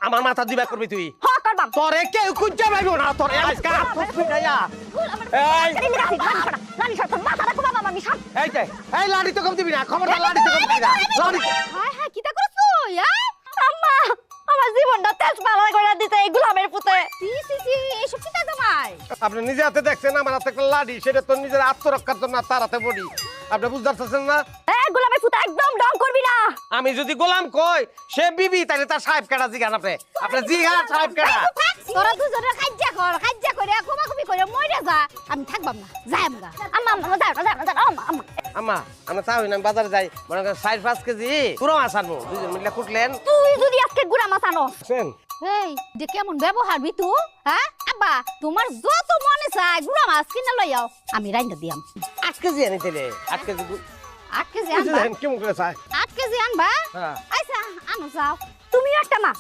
আমার মাথা দিবা করবি তুই হ করবাম তোরে কেউ খুঁজে পাইবো না তোরে আজকে আপনি গায়া এই লাড়ি সর তোর মাথা রাখো বাবা আমি সর এই যে এই লাড়ি তো কম দিবি না খবরদার লাড়ি তো কম দিবি না লাড়ি হায় হায় কিটা করছো আম্মা আমার জীবনটা তেজ পালা করে দিতে এই গোলামের পুতে সি এসব কিটা জামাই আপনি নিজে হাতে দেখছেন আমার হাতে একটা লাড়ি সেটা তো নিজের আত্মরক্ষার জন্য তার হাতে বডি আপনি বুঝতে পারছেন না গোলামের পুতে একদম ডং করবি না আমি যদি গোলাম কই সে বিবি তাহলে তার সাহেব কেডা জিগান আপনি জিগান সাহেব কেডা তোরা দুজনে কাজ্জা করে কুমাকুমি করে মইরা যা আমি থাকবাম না যাই আমগা আম্মা আম্মা যাও আম্মা আম্মা আমরা চাই না বাজারে যাই মনে করেন 4-5 কেজি পুরো মাছ আনবো দুজন মিলে কুটলেন তুই যদি আজকে গুড়া মাছ আনস শুন এই যে কেমন ব্যবহার বিতু হ্যাঁ আব্বা তোমার যত মনে চায় গুড়া মাছ কিনে লই আও আমি রাইন্দা দিয়াম 8 কেজি আনি তাইলে 8 কেজি 8 কেজি আনবা কেমন করে চাই 8 কেজি আনবা হ্যাঁ আচ্ছা আনো যাও তুমিও একটা মা